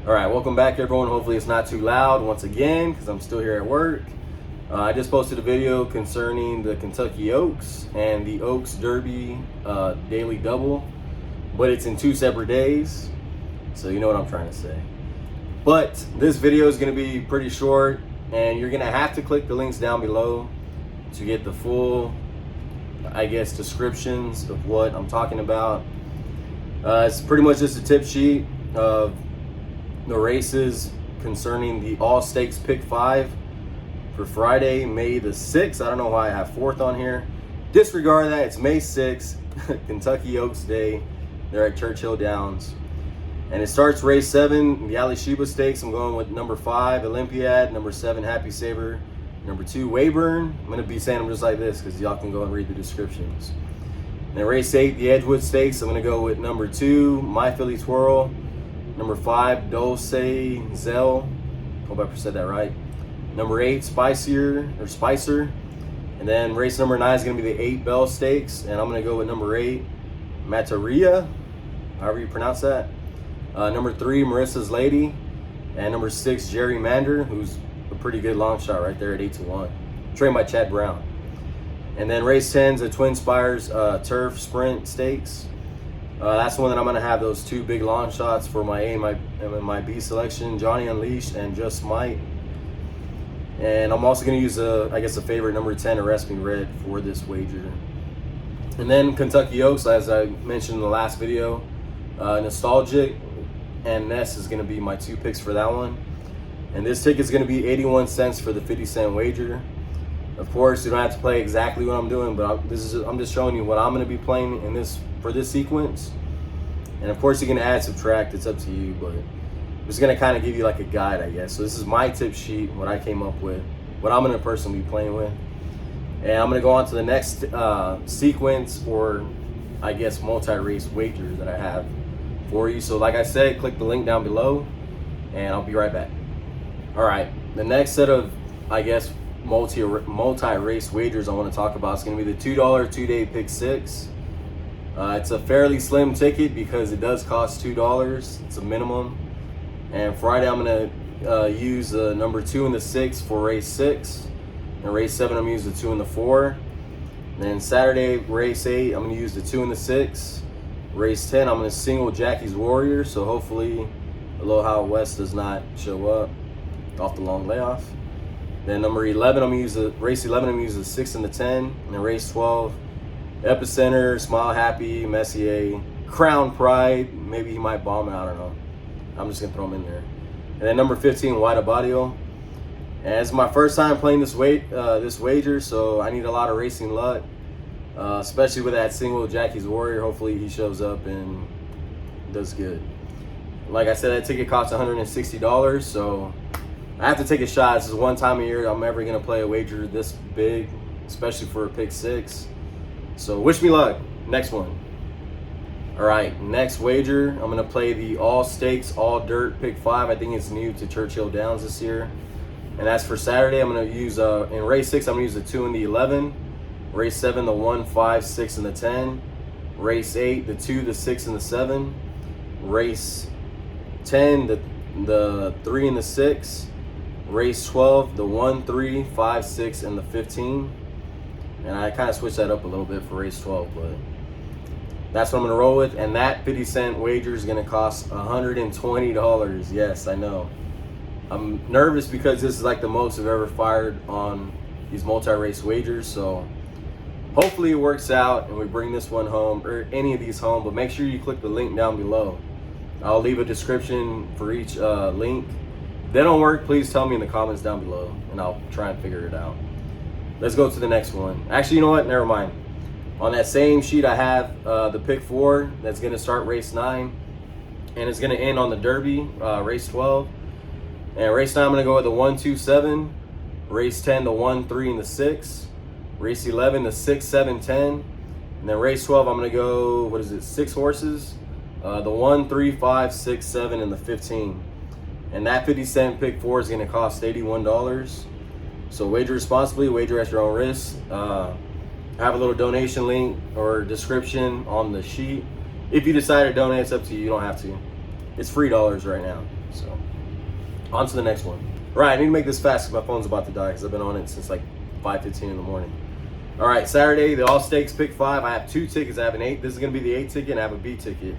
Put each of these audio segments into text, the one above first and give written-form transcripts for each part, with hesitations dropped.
All right, welcome back everyone. Hopefully it's not too loud once again because I'm still here at work. I just posted a video concerning the Kentucky Oaks and the Oaks Derby daily double, but it's in 2 separate days, so you know what I'm trying to say. But this video is going to be pretty short, and you're going to have to click the links down below to get the full, descriptions of what I'm talking about. It's pretty much just a tip sheet of the races concerning the all stakes pick 5 for Friday, May the 6th. I don't know why I have 4th on here. Disregard that. It's May 6th, Kentucky Oaks Day. They're at Churchill Downs. And it starts race 7, the Ali Sheba Stakes. I'm going with number 5, Olympiad, number 7, Happy Saver, number 2, Wayburn. I'm going to be saying them just like this because y'all can go and read the descriptions. And then race 8, the Edgewood Stakes. I'm going to go with number 2, My Philly Twirl, number 5, Dulce Zell. Hope I said that right. Number 8, Spicer. And then race number 9 is going to be the 8 Bell Stakes. And I'm going to go with number 8, Materia, however you pronounce that. Number 3, Marissa's Lady. And number 6, Jerry Mander, who's a pretty good long shot right there at 8-1. Trained by Chad Brown. And then race 10 is the Twin Spires Turf Sprint Stakes. That's the one that I'm going to have those 2 big long shots for my A and my B selection, Johnny Unleashed and Just Might. And I'm also going to use a favorite, number 10, Arrest Me Red, for this wager. And then Kentucky Oaks, as I mentioned in the last video, Nostalgic and Ness is going to be my 2 picks for that one. And this ticket is going to be 81 cents for the 50-cent wager. Of course, you don't have to play exactly what I'm doing, but I'm just showing you what I'm going to be playing in this for this sequence. And of course, you can add, subtract. It's up to you, but I'm just going to kind of give you like a guide, I guess. So this is my tip sheet, what I came up with, what I'm going to personally be playing with. And I'm going to go on to the next sequence, or I guess multi-race wager that I have for you. So like I said, click the link down below, and I'll be right back. All right, the next set of, multi-race wagers I want to talk about is going to be the $2 2-day pick 6. It's a fairly slim ticket because it does cost $2. It's a minimum. And Friday I'm going to use the number 2 and the 6 for race 6. And race 7 I'm going to use the 2 and the 4. And then Saturday, race 8, I'm going to use the 2 and the 6. Race 10, I'm going to single Jackie's Warrior. So hopefully Aloha West does not show up off the long layoff. Then number 11, I'm going to use race 11, I'm going to use the 6 and the 10. And then race 12, Epicenter, Smile Happy, Messier, Crown Pride. Maybe he might bomb it, I don't know. I'm just going to throw him in there. And then number 15, White Abadio. And it's my first time playing this wager, so I need a lot of racing luck, especially with that single Jackie's Warrior. Hopefully he shows up and does good. Like I said, that ticket costs $160, so I have to take a shot. This is one time a year I'm ever going to play a wager this big, especially for a pick 6. So wish me luck. Next one. All right, next wager, I'm going to play the all stakes, all dirt pick 5. I think it's new to Churchill Downs this year. And that's for Saturday. I'm going to use, in race 6, I'm going to use the 2 and the 11. Race 7, the 1, 5, 6, and the 10. Race 8, the 2, the 6, and the 7. Race 10, the 3 and the 6. Race 12, the 1, 3, 5, 6, and the 15. And I kind of switched that up a little bit for race 12, but that's what I'm going to roll with. And that 50-cent wager is going to cost $120. Yes, I know. I'm nervous because this is like the most I've ever fired on these multi-race wagers. So hopefully it works out and we bring this one home, or any of these home. But make sure you click the link down below. I'll leave a description for each link. If they don't work, please tell me in the comments down below and I'll try and figure it out. Let's go to the next one. Actually, you know what? Never mind. On that same sheet, I have the pick 4 that's going to start race 9, and it's going to end on the Derby, race 12. And race 9, I'm going to go with the 1, 2, 7. Race 10, the 1, 3, and the 6. Race 11, the 6, 7, 10. And then race 12, I'm going to go, 6 horses? The 1, 3, 5, 6, 7, and the 15. And that 50-cent pick 4 is going to cost $81. So wager responsibly, wager at your own risk. I have a little donation link or description on the sheet. If you decide to donate, it's up to you. You don't have to. It's free dollars right now. So on to the next one. All right, I need to make this fast because my phone's about to die because I've been on it since like 5:15 in the morning. All right, Saturday, the all stakes pick 5. I have 2 tickets. I have an 8. This is going to be the 8 ticket, and I have a B ticket.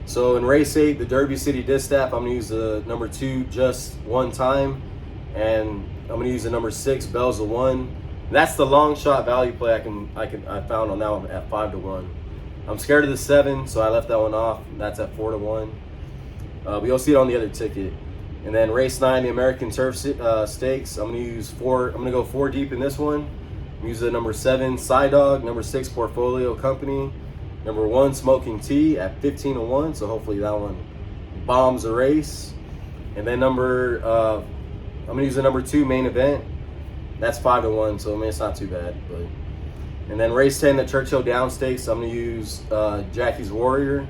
So in race 8, the Derby City Distaff, I'm going to use the number 2 just one time, and I'm going to use the number 6 Bells of 1. That's the long shot value play I found on that one at 5-1. I'm scared of the 7, so I left that one off. That's at 4-1. But you'll see it on the other ticket. And then race 9, the American Turf Stakes. I'm gonna go 4 deep in this one. I'm use the number 7 Side Dog, number 6 Portfolio Company, number 1 Smoking Tea at 15-1. So hopefully that one bombs the race. And then I'm gonna use the number 2 Main Event. That's 5-1. So I mean it's not too bad. But and then race 10, the Churchill Down Stakes. I'm gonna use Jackie's Warrior,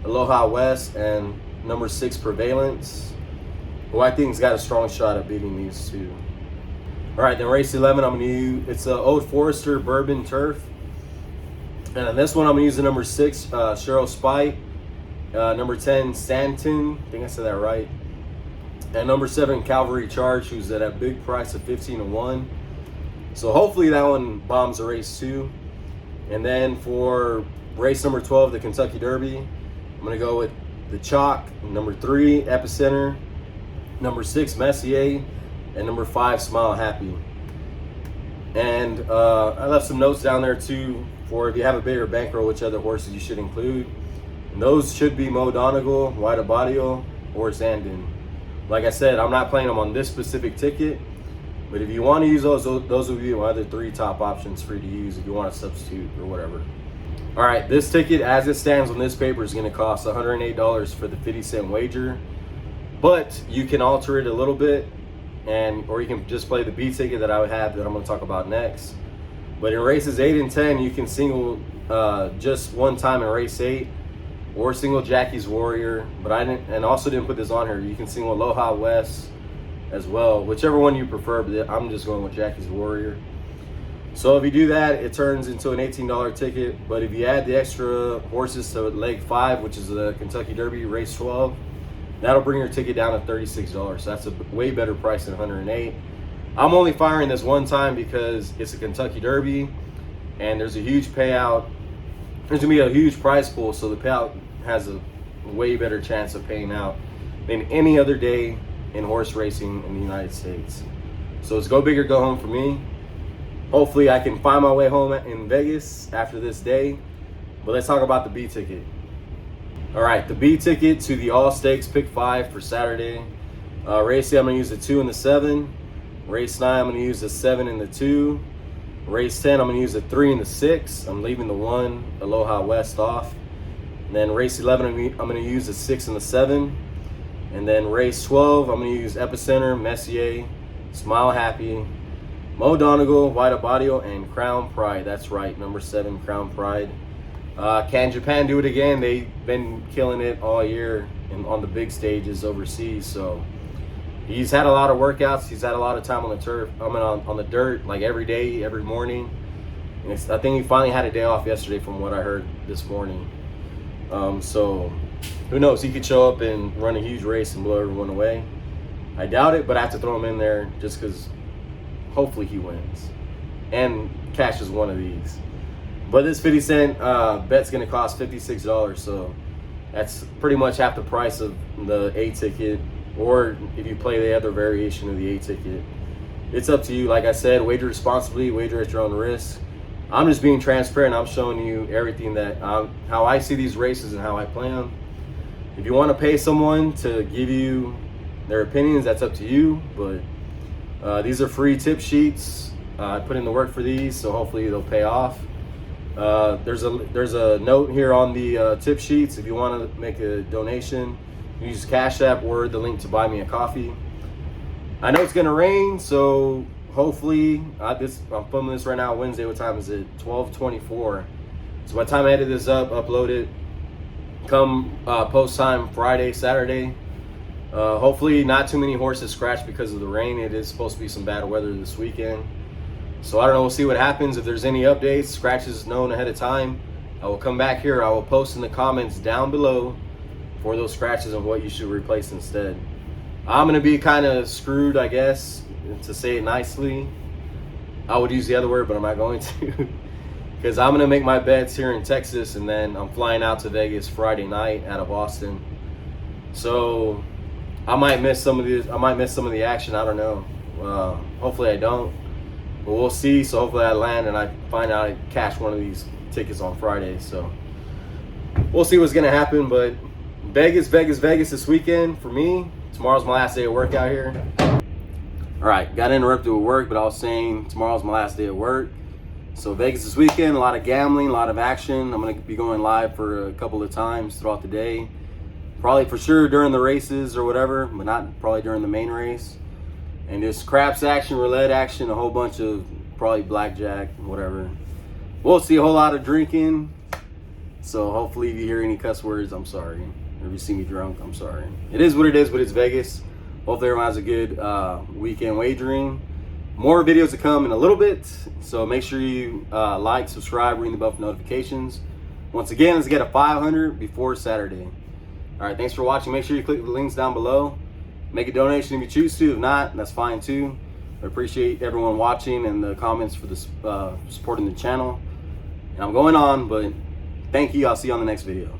Aloha West, and number 6 Prevalence, who I think's got a strong shot at beating these 2. All right, then race 11, I'm gonna use, it's a Old Forester Bourbon Turf. And on this one, I'm gonna use the number 6, Cheryl Spite, number 10, Stanton, I think I said that right. And number 7, Calvary Charge, who's at a big price of 15-1. So hopefully that one bombs the race too. And then for race number 12, the Kentucky Derby, I'm gonna go with the Chalk, number 3, Epicenter, number 6, Messier, and number 5, Smile Happy. And I left some notes down there too for if you have a bigger bankroll, which other horses you should include. And those should be Mo Donegal, White Abadio, or Zandon. Like I said, I'm not playing them on this specific ticket, but if you want to use those will be my other 3 top options for you to use if you want to substitute or whatever. All right, this ticket as it stands on this paper is going to cost $108 for the 50-cent wager, but you can alter it a little bit, or you can just play the B ticket that I would have that I'm going to talk about next. But in races 8 and 10, you can single just one time in race 8, or single Jackie's Warrior. But I didn't, and also didn't put this on here. You can single Aloha West as well, whichever one you prefer. But I'm just going with Jackie's Warrior. So if you do that, it turns into an $18 ticket. But if you add the extra horses to leg 5, which is the Kentucky Derby, race 12, that'll bring your ticket down to $36. So that's a way better price than $108. I'm only firing this one time because it's a Kentucky Derby, and there's a huge payout. There's gonna be a huge prize pool, so the payout has a way better chance of paying out than any other day in horse racing in the United States. So it's go big or go home for me. Hopefully I can find my way home in Vegas after this day. But let's talk about the B ticket. All right, the B ticket to the All Stakes Pick 5 for Saturday. Race 8, I'm gonna use the 2 and the 7. Race 9, I'm gonna use the 7 and the 2. Race 10, I'm gonna use the 3 and the 6. I'm leaving the 1, Aloha West, off. And then race 11, I'm gonna use the 6 and the 7. And then race 12, I'm gonna use Epicenter, Messier, Smile Happy, Mo Donegal, White Abadio, and Crown Pride. That's right, number 7, Crown Pride. Can Japan do it again? They've been killing it all year on the big stages overseas. So he's had a lot of workouts. He's had a lot of time on the turf. I mean, on the dirt, like every day, every morning. And I think he finally had a day off yesterday, from what I heard this morning. So who knows? He could show up and run a huge race and blow everyone away. I doubt it, but I have to throw him in there just because hopefully he wins and cashes one of these. But this 50-cent bet's going to cost $56, so that's pretty much half the price of the A ticket, or if you play the other variation of the A ticket. It's up to you. Like I said, wager responsibly, wager at your own risk. I'm just being transparent. I'm showing you everything that how I see these races and how I play them. If you want to pay someone to give you their opinions, that's up to you. But these are free tip sheets. I put in the work for these, so hopefully they'll pay off. There's a note here on the tip sheets. If you want to make a donation, use Cash App or the link to buy me a coffee. I know it's gonna rain, so hopefully I'm filming this right now Wednesday. What time is it? 12:24. So by the time I edit this up, upload it, come post time Friday, Saturday. Hopefully not too many horses scratch because of the rain. It is supposed to be some bad weather this weekend. So I don't know, we'll see what happens. If there's any updates, scratches known ahead of time, I will come back here. I will post in the comments down below for those scratches and what you should replace instead. I'm gonna be kind of screwed, I guess, to say it nicely. I would use the other word, but I'm not going to. Because I'm gonna make my bets here in Texas, and then I'm flying out to Vegas Friday night out of Austin. So I might miss some of the action. I don't know. Hopefully I don't, but we'll see. So hopefully I land and I find out I cash one of these tickets on Friday. So we'll see what's gonna happen. But Vegas this weekend for me. Tomorrow's my last day of work out here. All right, got interrupted with work, but I was saying tomorrow's my last day of work. So Vegas this weekend, a lot of gambling, a lot of action. I'm gonna be going live for a couple of times throughout the day. Probably for sure during the races or whatever, but not probably during the main race. And just craps action, roulette action, a whole bunch of probably blackjack, whatever. We'll see a whole lot of drinking. So hopefully if you hear any cuss words, I'm sorry. Or if you see me drunk, I'm sorry. It is what it is, but it's Vegas. Hopefully everyone has a good weekend wagering. More videos to come in a little bit, so make sure you like, subscribe, ring the bell for notifications. Once again, let's get a 500 before Saturday. All right, thanks for watching. Make sure you click the links down below. Make a donation if you choose to. If not, that's fine too. I appreciate everyone watching and the comments for the supporting the channel. And I'm going on, but thank you. I'll see you on the next video.